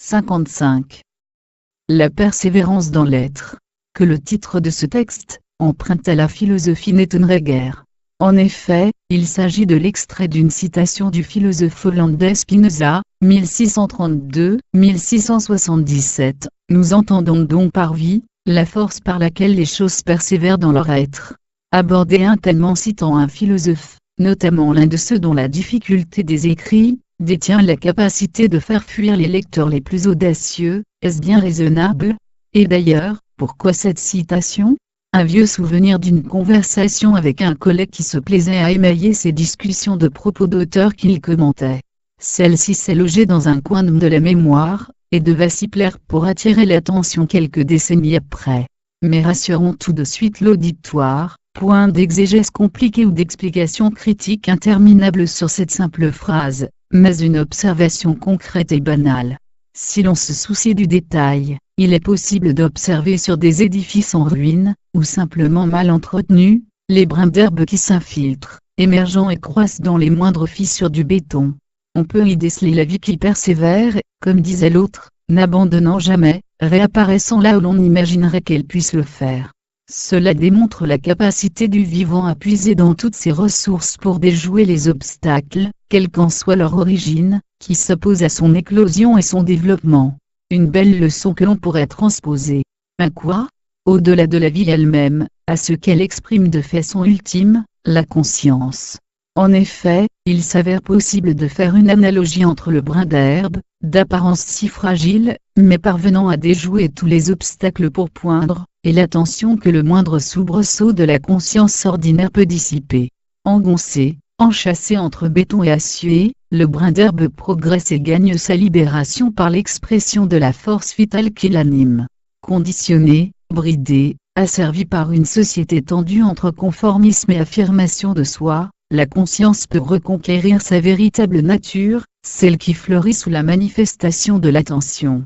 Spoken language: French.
55. La persévérance dans l'être. Que le titre de ce texte, emprunte à la philosophie, n'étonnerait guère. En effet, il s'agit de l'extrait d'une citation du philosophe hollandais Spinoza, 1632-1677. Nous entendons donc par vie, la force par laquelle les choses persévèrent dans leur être. Aborder intellement citant un philosophe, notamment l'un de ceux dont la difficulté des écrits détient la capacité de faire fuir les lecteurs les plus audacieux, est-ce bien raisonnable? Et d'ailleurs, pourquoi cette citation? Un vieux souvenir d'une conversation avec un collègue qui se plaisait à émailler ses discussions de propos d'auteurs qu'il commentait. Celle-ci s'est logée dans un coin de la mémoire, et devait s'y plaire pour attirer l'attention quelques décennies après. Mais rassurons tout de suite l'auditoire, point d'exégèse compliquée ou d'explication critique interminable sur cette simple phrase, mais une observation concrète et banale. Si l'on se soucie du détail, il est possible d'observer sur des édifices en ruine, ou simplement mal entretenus, les brins d'herbe qui s'infiltrent, émergeant et croissent dans les moindres fissures du béton. On peut y déceler la vie qui persévère, comme disait l'autre, n'abandonnant jamais, réapparaissant là où l'on imaginerait qu'elle puisse le faire. Cela démontre la capacité du vivant à puiser dans toutes ses ressources pour déjouer les obstacles, quelle qu'en soit leur origine, qui s'opposent à son éclosion et son développement. Une belle leçon que l'on pourrait transposer. À quoi? Au-delà de la vie elle-même, à ce qu'elle exprime de façon ultime, la conscience. En effet, il s'avère possible de faire une analogie entre le brin d'herbe, d'apparence si fragile, mais parvenant à déjouer tous les obstacles pour poindre, et l'attention que le moindre soubresaut de la conscience ordinaire peut dissiper. Engoncé, enchâssé entre béton et acier, le brin d'herbe progresse et gagne sa libération par l'expression de la force vitale qui l'anime. Conditionné, bridé, asservi par une société tendue entre conformisme et affirmation de soi, la conscience peut reconquérir sa véritable nature, celle qui fleurit sous la manifestation de l'attention.